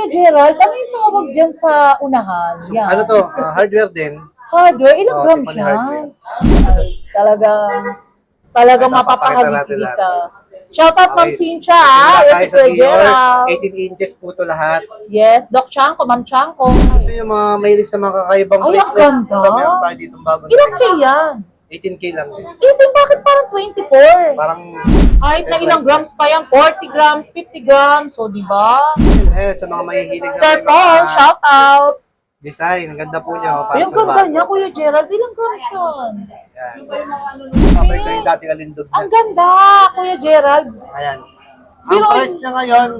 Gerald, ano yung tawag dyan sa unahan? So, Yan. ano to? Hardware din. Hardware? Ilang Oo, grams tipo ni yan? hardware. Ay, talagang Ito, papakita mapapakagigil natin ka. Shoutout Ma'am Okay. Cynthia, Wala yes, tayo si sa Kuya Dior. Gerald. 18 inches po to lahat. Yes, Doc Chanko, Ma'am Chanko. Gusto nyo mga mahilig sa mga kakaibang Ay, ang bracelet? ganda. Ito, meron tayo dito bagong Ilang K dating. yan? 18K lang din. 18, bakit parang 24? Parang Kahit na ilang grams pa yan, 40 grams, 50 grams, so di ba? sa mga mahihilig na Sir may Paul, mga shout out. design. Ang ganda po niya. Ay, ang ganda niya, Kuya Gerald. Ilang grams yan? Yan. Pabalik ko yung dating alindog Ang na. ganda, Kuya Gerald. Ayan. Ang Pero- price niya ngayon,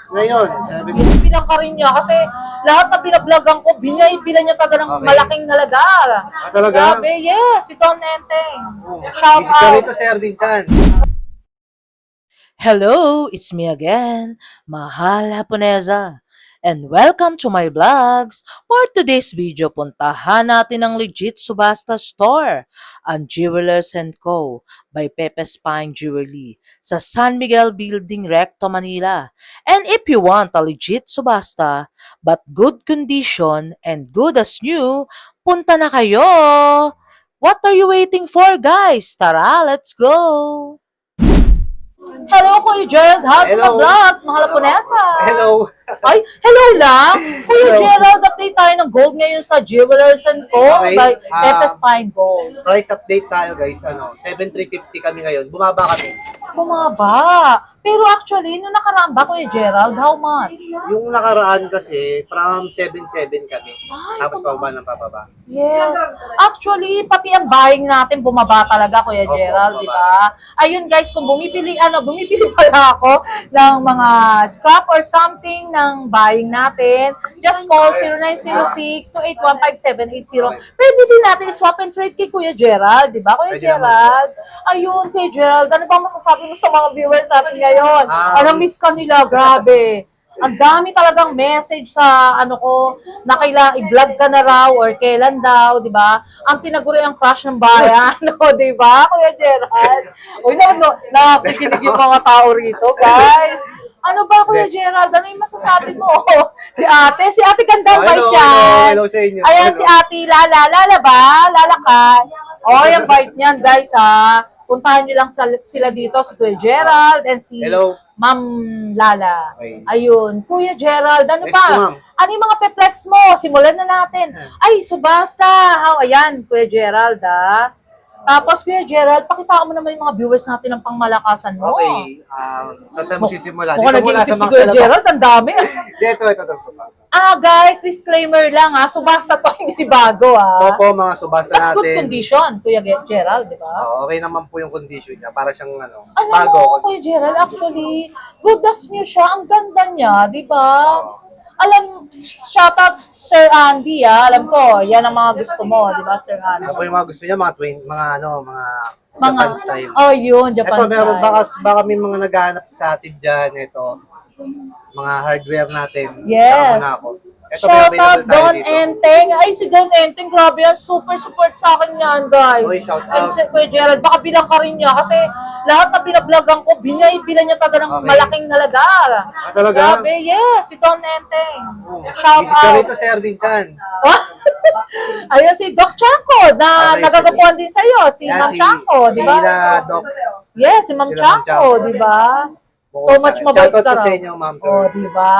7. Bilang ka rin niya kasi lahat na binablogan ko, binaybilan niya taga ng Okay. malaking halaga. Ah, talaga? Grabe, yes, si Don Enteng. Oh, Shout visit ka out. rito, Sir Vincent. Hello, it's me again, Mahal Japonesa. And welcome to my vlogs. For today's video, puntahan natin ang legit subasta store, ang Jewelers & Co. by Pepe Spine Jewelry sa San Miguel Building, Recto, Manila. And if you want a legit subasta, but good condition and good as new, punta na kayo! What are you waiting for, guys? Tara, let's go! Hello, Kuya Gerald. How to Hello. vlogs? Mahal Japonesa. Hello. Ay, hello lang. Kuya Hello. Gerald, update tayo ng gold ngayon sa Jewelers & Co. Okay, by Pepe Spine Gold. Price update tayo, guys. 7,350 kami ngayon. Bumaba kami. Bumaba. Pero actually, nung nakaraan ba, Kuya Gerald, how much? Yung nakaraan kasi, from 7,700 kami. Ay, Tapos pababa ng pababa. Yes. Actually, pati ang buying natin bumaba talaga, Kuya Opo, Gerald, bumaba. di ba? Ayun guys, kung bumibili pala ako ng mga scrap or something ng buying natin, just call 0906-2815780. Pwede din natin swap and trade kay Kuya Gerald, di ba, Kuya Pwede Gerald? Ayun, Kuya Gerald, ano ba masasabi mo sa mga viewers natin ngayon? Miss ka nila, grabe. Ang dami talagang message sa na kailangan i-vlog ka na raw or kailan daw, di ba? Ang tinaguri ang crush ng bayan, di ba, Kuya Gerald? Uy, nakikinig yung mga tao rito, guys. Ano ba, Kuya Gerald? Ano yung masasabi mo? Si ate ganda, bait yan. Hello sa inyo. Ayan, si ate Lala ba? Lala ka? Oh, yung bait niyan, guys, ha? Puntahan nyo lang sila dito, si Kuya Gerald and si Hello. Ma'am Lala. Okay. Ayun. Kuya Gerald, ano Yes, ba? ma'am. Ano yung mga pe-flex mo? Simulan na natin. Ay, subasta. Ayan, Kuya Gerald, ha? Tapos, Kuya Gerald, pakita mo naman yung mga viewers natin ng pangmalakasan mo. Okay. Saan tayo magsisimula? Mukhang Dito muna nag-iisip sa si mga Kuya kalabas. Gerald, ang dami. Ito. Guys, disclaimer lang, ha? Subasta to, hindi bago, ha? Opo, mga subasa But good natin. condition, Kuya Gerald, di ba? Okay naman po yung condition niya. Para siyang Alam bago. mo, Kuya Gerald, actually, good as new siya. Ang ganda niya, di ba? Shoutout Sir Andy, Alam ko, yan ang mga gusto mo, di ba, Sir Andy? Ano po yung mga gusto niya? Mga Japan style. Oh, yun, Japan Ito, meron style. baka may mga naghahanap sa atin dyan. Ito, mga hardware natin. Yes. Sama na ako. Ito, may Shoutout available tayo Don dito. Enteng. Ay, si Don Enteng, grabe yan. Super support sa akin yan, guys. Oy, shoutout. And si Kuya Gerald, baka bilang ka rin niya kasi lahat na binablogan ko, binaybilan niya taga ng Okay. malaking halaga. Ah, talaga? Grabe, yes, si Don Enteng. Oh, Shout visit ka out. rito, Sir Vincent. Ayun si Doc Chanko na Okay, nagagapuan din sa iyo, si Yan, Ma'am Chanko, di ba? Sila, Doc. Yes, si Ma'am Sila Ma'am Chanko, Chanko. di ba? So Bukas much na. mabait Shoutout ka po raw. sa inyo, ma'am, sir. Oh, di ba?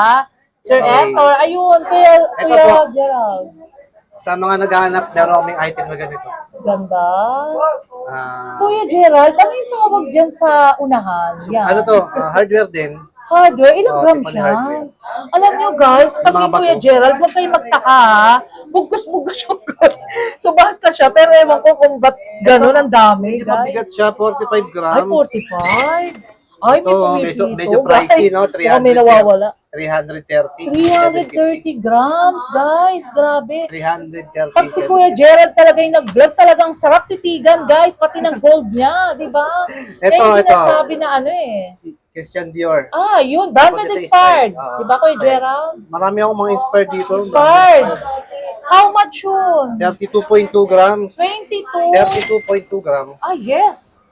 Sir Okay. Hector, ayun, Kuya po. Gerald. Sa mga naghahanap, meron kaming item na ganito. Ganda. Ah, Kuya Gerald, ano yung tawag dyan sa unahan? Yan. ano to? Hardware din. Hardware? Ilang Oh, grams tipo ni yan? hardware. Alam nyo guys, pag mga ni Kuya bato. Gerald, huwag kayong magtaka ha. Bugos-bugos yung gold. So basta siya, pero ewan ko kung ba't ganun ang dami, Medyo mabigat guys. siya, 45 Ay, grams. 45. Ay, may Ito, pumipito, medyo pricey, guys. no? Mukhang may nawawala. 330. 330 grams, guys. Grabe. 330. Pag si Kuya Gerald talaga yung nag-vlog, talagang sarap titigan, guys. Pati ng gold niya, di ba? Kaya yung Ito. sinasabi na Si Christian Dior. yun. Branded Ito, expired. Oo. Di ba, Kuya Gerald? Marami akong mga inspired dito. Expired. How much yun? 32.2 grams. 22. 32.2 grams. Yes.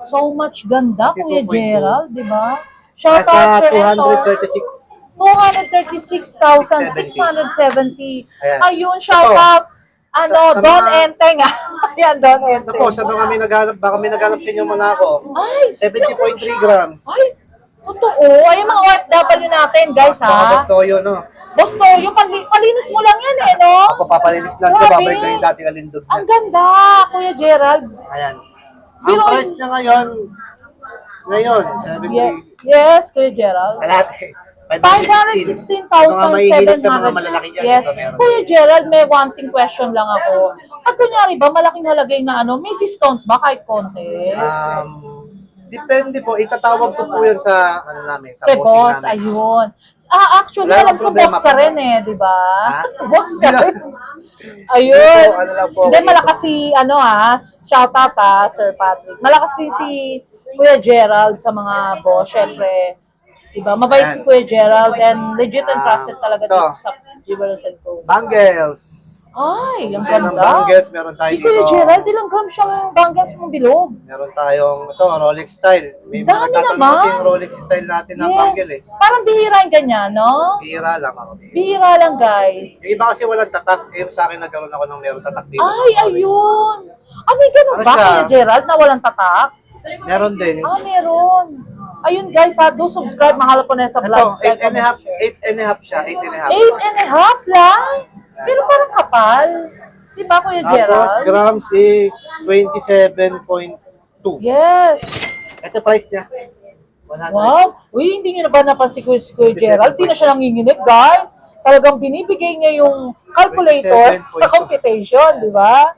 So much ganda, Kuya 32.2. Gerald, di ba? Shout out, Nasa Sir Hector. 236 236,670. Ayan. Ayun, shout out. Ano, Sa Don mga- Enteng. Ayan, Don Enteng. Ako, sa mga may naghanap, baka may naghanap sa inyo muna ako. Ay, 70.3 grams. ay, totoo. Ay, yung mga OFW natin, guys, Baka ha? gusto yun, no? Boss Toyo, palinis mo lang yan, eh, no? Ako papalinis lang ko, Grabe. babalik ko yung dating alindog Ang na. ganda, Kuya Gerald. Ayan. Ang Biro- price niya ngayon, 70. Yes, Kuya Gerald. Kalate. 516,700. Mga mahihilig sa mga malalaki yan, Yes. ito meron. Kuya Gerald, may one thing question lang ako. Pag kunyari ba, malaking halagay na ano, may discount ba kahit konti? Depende po. Itatawag ko po yan sa, ano namin, sa Kay bossing boss, namin. ayun. Actually, Wala alam namang ko problema boss ka po. rin eh, di ba? Ha? Boss ka Hindi rin. Ayun. Ano lang po. Hindi, malakas si, ano shout out Sir Patrick. Malakas din si Kuya Gerald sa mga boss. Siyempre, diba? Mabait si Ayan. Kuya Gerald and legit and trusted talaga ito. dito sa Jewelers & Co. Bangles. Ay, ang Gusto ng ganda. bangles, meron tayo Di Kuya dito. Gerald, ilang grams siyang bangles mong bilog? Meron tayong, ito, Rolex style. May mga Dami nagtatanong naman. kasi yung Rolex style natin ng bangle eh. Parang bihira yung ganyan, no? Bihira lang ako. Bihira lang, guys. Yung iba kasi walang tatak. Eh, sa akin nagkaroon ako ng meron tatak dito. Ay, ayun. May ganun Ano ba, siya? Kuya Gerald, na walang tatak? Meron din. Meron. Ayun, guys, do subscribe. Mahal po na sa Ito, vlogs. 8 and a half. 8 and a half siya. 8 and a half. 8.5 lang? Pero parang kapal. Di ba, Kuya Tapos, Gerald? grams is 27.2. Yes. Ito price niya. 100. Wow. Uy, hindi nyo na ba napansin si Kuya Gerald? Di na siya nanginginig, guys. Talagang binibigay niya yung calculator sa 27.2. computation, di ba?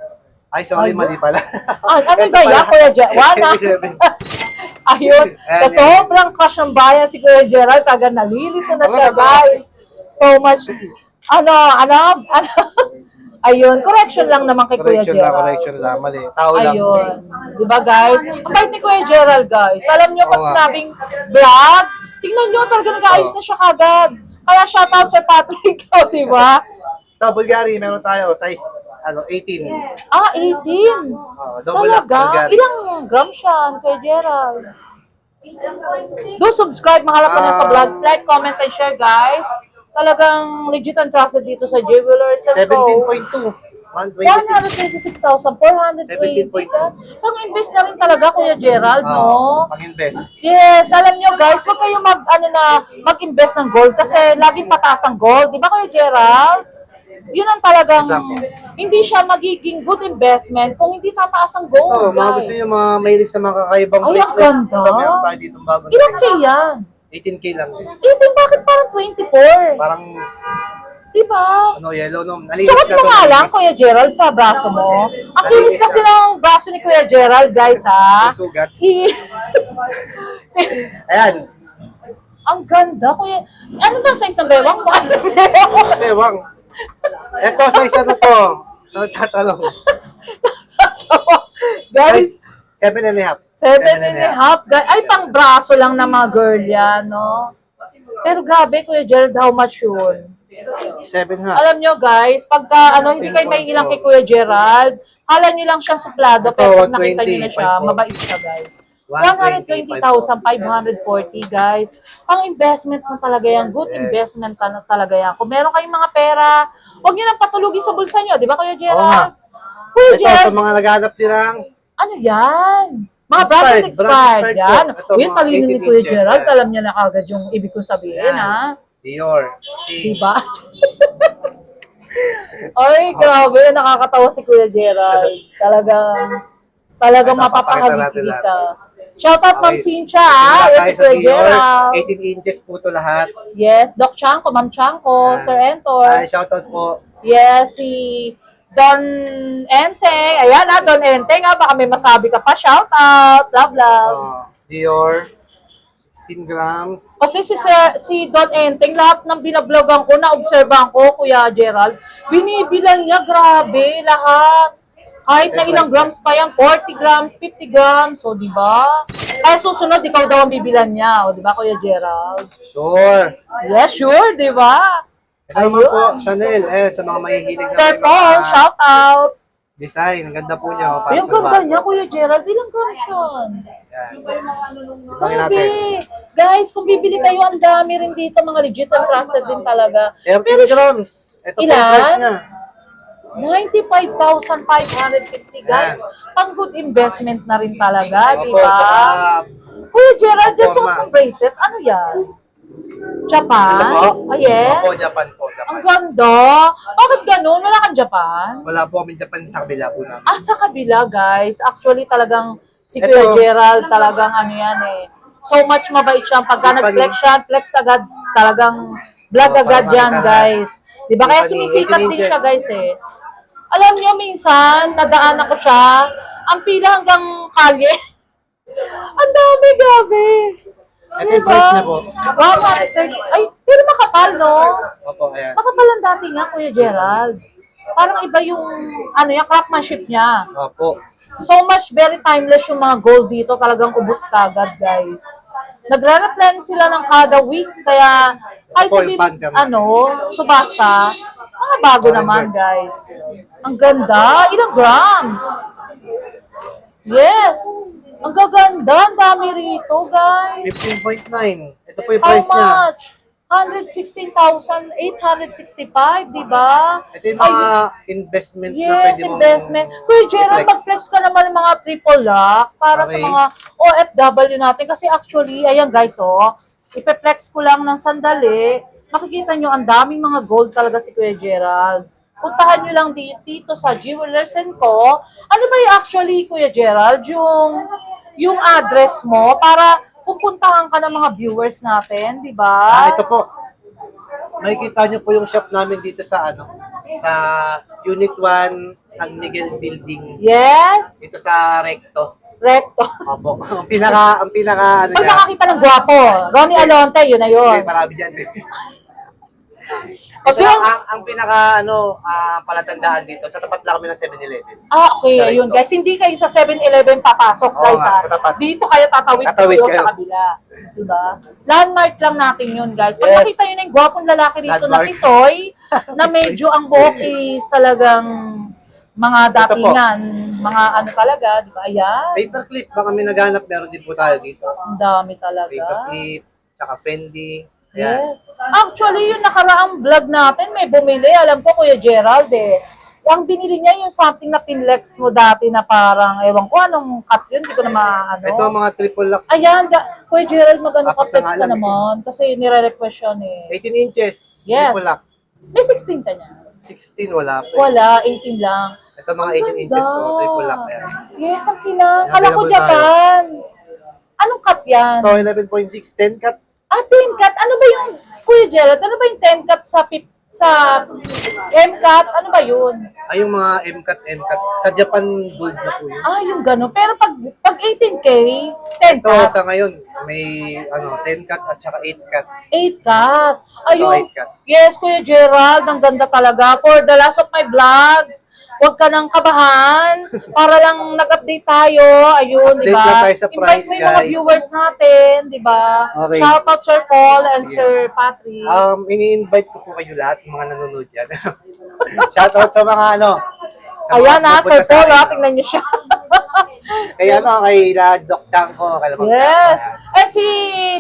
Ay, sorry, Ayun. mali pala. Ano Ito ba yan, pala. Kuya Gerald? 27. Ayun. Sa Ayan, sobrang crush ng bayan si Kuya Gerald, taga nalilito na siya, guys. So much. Ano. Ayun, correction lang naman kay Kuya Correction lang, Gerald. correction lang. Mali. Tao lang. Ayun. Di ba, guys? Ang bait ni Kuya Gerald, guys. Alam niyo, pag Oo nga. sinabing vlog, tingnan niyo, talaga nag-ayos na siya kagad. Kaya shoutout Sir Patrick, di ba? Ito, Bulgari, meron tayo. Size 18. 18. Double lock Talaga? Bulgari. Ilang grams siya, Kuya Gerald? Do subscribe, mahala po na sa vlogs. Like, comment, and share, guys. Talagang legit and trusted dito sa Jewelers & Co. 17.2. 126. 126,420. 17.2. Pang-invest na rin talaga, Kuya Gerald, no? Pag-invest. Yes, alam nyo guys, huwag kayong mag-invest ng gold kasi laging pataas ang gold. Di ba, Kuya Gerald? Yun ang talagang, hindi siya magiging good investment kung hindi tataas ang gold, Ito, mga guys. gusto nyo mga mahilig sa mga kakaibang Ay, ang bracelet. ganda. Ito, meron tayo dito bagong Ilang K yan? 18K lang din. 18, bakit parang 24? Parang, Diba? yellow, no? Nalinis Suot na mo to, nga lang, nalinis. Kuya Gerald, sa braso mo. Ang Nalinis kinis kasi siya. ng braso ni Kuya Gerald, guys, ha? May sugat. I- Ayan. Ang ganda, Kuya. Ano ba size ng bewang mo? Ewang. Ito, size ano to? So, tatanong. Guys, Size 7 and a half. 7.5. Ay, pang braso lang na mga girl yan, no? Pero grabe, Kuya Gerald, how much yun? 7 ha. Alam nyo, guys, pagka hindi kayo may ilang kay Kuya Gerald, kala nyo lang siyang suplado, Ito, pero pag nakita nyo na siya, 120, mabait siya, guys. 120,540. 120,540, guys. Pang investment na talaga yan. Good Yes. investment ka na talaga yan. Kung meron kayong mga pera, huwag nyo nang patulugin sa bulsa nyo. Di ba, Kuya Gerald? Kuya Ito, Gerald, sa mga naghanap din ng ano yan? Mga Expired, branded branded expired expired yan. po. Ito, Uy, mga talino ni 18 Kuya inches, Gerald. yan. Alam niya na kagad yung ibig kong sabihin, Yan. ha? Dior. Diba? Ay, grabe. Nakakatawa si Kuya Gerald. Talagang Ito, papakita natin mapapahagigit lahat. ka. Shoutout Ma'am Okay. Cynthia, ha? Wala Yes, tayo si sa Kuya Dior. Gerald. 18 inches po ito lahat. Yes, Doc Chanko, Ma'am Chanko, Yan. Sir Entor. Shoutout po. Yes, si Don Enteng. Ayan, Don Enteng, ha? Baka may masabi ka pa. Shoutout. Love, love. Dior. 16 grams. Kasi si Don Enteng, lahat ng binablogan ko, na-observan ko, Kuya Gerald, binibilan niya, grabe, lahat. Kahit na ilang grams pa yan, 40 grams, 50 grams, o di ba? Kaya susunod, ikaw daw ang bibilan niya, o di ba, Kuya Gerald? Sure. Yes, sure, di ba? Ito naman po, Chanel. Sa mga mahihilig na Sir may Paul, mga shout out. design. Ang ganda po niya. Para Ay, ang sa ganda bago. niya, Kuya Gerald, ilang grams yan? Yan. Tingnan Grabe. natin. Guys, kung bibili kayo, ang dami rin dito, mga legit and trusted din talaga. 30 grams. Ito po yung Ilan? price niya. 95,550 guys. Pang good investment na rin talaga, di Opo, ba? saka Kuya Gerald, yung Opo, suot ma'am. mong bracelet, ano yan? Japan? ito po. Ah, yes? Opo, Japan po. Ang Japan. ganda. Bakit ganun? Wala kang Japan? Wala po kami Japan sa kabila po namin. Ah, sa kabila, guys. Actually, talagang si Ito. Kuya Gerald, talagang ano yan eh. So much mabait siya. Pagka Tiffany. nag-flex siya, flex agad. Talagang vlog Oh, agad parang yan, makita na. guys. Diba? Kaya Tiffany, sumisikat 18 din siya, inches. guys eh. Alam niyo, minsan, nadaanan ko siya, ang pila hanggang kalye. Ang dami, grabe. Ito yung price niya po. Wow, ay, pero makapal, no? Opo, ayan. Makapal ang dati nga, Kuya Gerald. Parang iba yung, ano yung craftsmanship niya. Opo. So much, very timeless yung mga gold dito. Talagang ubos kagad, guys. Nagre-replenish sila ng kada week. Kaya, kahit Opo, sabihin, yung pattern natin. subasta, mga bago naman, guys. Ang ganda. Ilang grams? Yes. Ang gaganda. Ang dami rito, guys. 15.9. Ito po yung How price niya. much? 116,865, di ba? Ito yung mga investment na Yes, pwede mong investment. Kuya Gerald, i-flex. mag-flex ka naman ng mga triple lock para sa Okay. mga OFW natin. Kasi actually, ayan guys, ipe-flex ko lang ng sandali. Makikita nyo, ang daming mga gold talaga si Kuya Gerald. Puntahan nyo lang dito sa Jewelers & Co. Ano ba yung actually, Kuya Gerald, yung address mo para pupuntahan ka ng mga viewers natin, di ba? Ito po. Makikita niyo po yung shop namin dito sa sa Unit 1 San Miguel Building. Yes, Dito sa Recto. recto. Opo. Ang pinaka Pag niya. nakakita ng gwapo, Ronnie Alonte, yun na yun. Okay, marami diyan. Kasi Ito yung, ang pinaka palatandaan dito. Sa tapat lang kami ng 7-Eleven. okay, Sa ayun recto. guys, hindi kayo sa 7-Eleven papasok Oo guys nga, ha. sa tapat. Dito kayo tatawid Tatawid kayo kayo. sa kabila. Diba? Landmark lang natin yun guys. Pag Yes. nakita yun ng gwapong lalaki dito na Landmark. tisoy, na medyo ang buhok is talagang mga datingan, mga ano talaga, di ba? Ayan, Paperclip, baka kami naghanap. Meron din po tayo dito. ang dami talaga. Paperclip, saka Fendi. Ayan. Yes. Actually, yung nakaraang vlog natin, may bumili. Alam ko, Kuya Gerald, eh. Ang binili niya yung something na pinlex mo dati na parang, ewan ko, anong cut yun? Hindi ko na maano. Ito ang mga triple lock. Ayan, Kuya Gerald, magano ka Apat na flex nga ka lang, naman. Kasi nire-request siya eh. 18 inches. Yes. Triple lock. May 16 ka niya. 16 wala pa. Wala, 18 lang. Ito mga 18 inches to. Triple lock. Ayan. Yes, ang kinang. Ayan, Kala ko available Japan. Anong cut yan? Ito 11.6, 10 cut. 10 cut. Ano ba yung, Kuya Gerald, ano ba yung 10 cut sa M-cut? Ano ba yun? Ay, yung mga M-cut. Sa Japan, gold na po yun. Yung gano'n. Pero pag 18K, 10 Ito, cut, sa ngayon, may 10 cut at saka 8 cut. 8 cut. Ito, Ayun. 8 cut. Yes, Kuya Gerald, ang ganda talaga. For the last of my vlogs, huwag ka nang kabahan. Para lang nag-update tayo. Ayun, di Update ba? lang tayo sa Invite price, mo yung mga guys. viewers natin, di ba? Okay. Shoutout Sir Paul and Sir Patrick. Ini-invite ko po kayo lahat, mga nanonood yan. Shoutout sa mga sa mga Ayan na, Sir pupunta sa Paul, akin. tingnan niyo siya. Kay kay Doc Chanko, kay Lamang Yes. Chanko. Eh si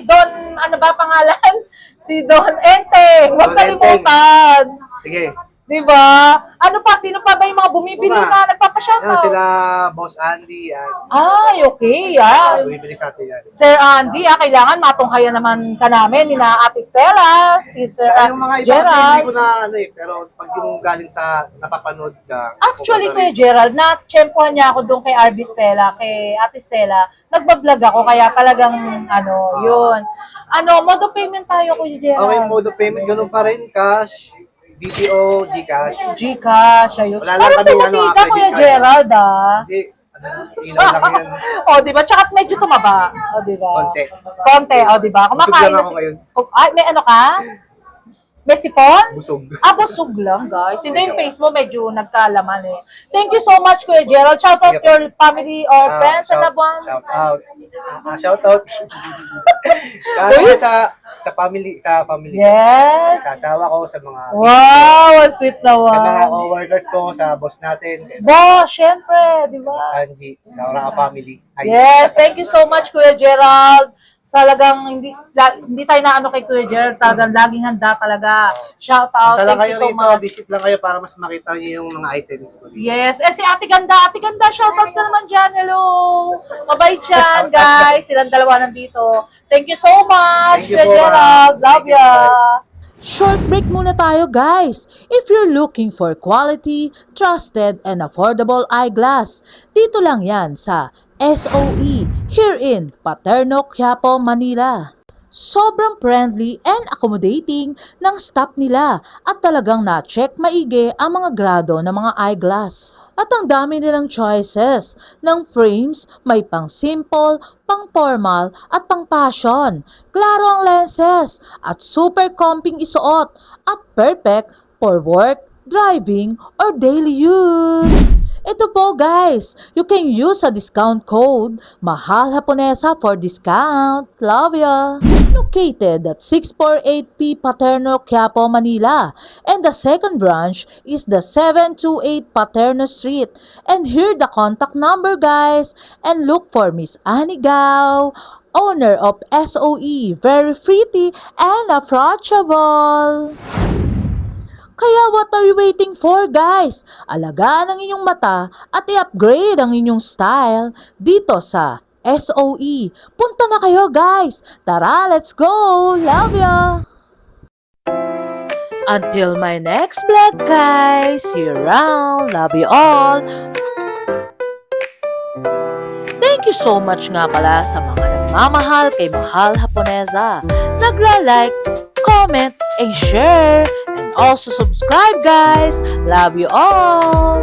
Don, ano ba pangalan? Si Don Enteng. Huwag Don Enteng. kalimutan. Sige. Di ba? Ano pa? Sino pa ba yung mga bumibili Mga- na Yan, nagpapashoutout? sila Boss Andy, yan. Ay, okay. Yan. Bumibili sa atin yan. Sir Andy, kailangan matunghayan naman ka namin ni na Ate Stella, si Sir Kaya yung mga iba kasi hindi Gerald. ko na pero pag yung galing sa napapanood ka. Actually, pupunta Kuya Gerald, na-tsempohan niya ako doon kay RB Stella, kay Ate Stella. Nagbablog ako, kaya talagang, yun. Modo payment tayo, Kuya rin. Okay, Gerald. mode of payment, ganun pa rin, cash, BPO, Gcash. Gcash, ayun. Wala lang Parang kaming pinatita, credit Kuya card. Gerald, Hindi, ilaw lang yan. Di ba? Tsaka medyo tumaba. Di ba? Konti. Konti, di ba? Busog Kumakain lang na ako ngayon. Ay, may ano ka? May sipon? Busog. Busog lang, guys. Hindi yung face mo medyo nagkalaman eh. Thank you so much, Kuya Gerald. Shout out Sige. your family or friends and loved ones. Shout out. Shout out. Kasi sa family. Yes. Sa asawa ko, sa mga Wow, ang sweet sa mga naman. co-workers ko, sa boss natin, Boss, syempre, di Boss ba? Angie, sa Oraka family. Ay, Yes, thank you so much, Kuya Gerald. Talagang hindi tayo na ano kay Kuya Gerald, talagang laging handa talaga. Shout out, Punta lang thank kayo you so rito, much. visit lang kayo para mas makita niyo yung mga items ko. Yes, si Ate Ganda, shout out ka naman dyan, hello. Mabait yan, guys. Silang dalawa nandito. Thank you so much, Thank you Kuya po, ma'am. Gerald. Love Thank you, ya. guys. Short break muna tayo, guys. If you're looking for quality, trusted, and affordable eyeglass, dito lang yan sa SOE here in Paterno, Quiapo, Manila. Sobrang friendly and accommodating ng staff nila at talagang na-check maigi ang mga grado ng mga eyeglass. At ang dami nilang choices ng frames, may pang simple, pang formal at pang fashion. Klaro ang lenses at super comping isuot at perfect for work, driving, or daily use. Ito po guys, you can use a discount code Mahal Haponesa for discount. Love ya! Located at 648P Paterno, Quiapo, Manila. And the second branch is the 728 Paterno Street. And here the contact number guys. And look for Miss Annie Gao, owner of SOE. Very pretty and approachable. Kaya what are you waiting for guys? Alagaan ang inyong mata at i-upgrade ang inyong style dito sa SOE. Punta na kayo guys! Tara, let's go! Love ya! Until my next vlog guys! See you around! Love you all! Thank you so much nga pala sa mga nagmamahal kay Mahal Haponesa. Nagla-like, comment, and share. And also subscribe guys. Love you all.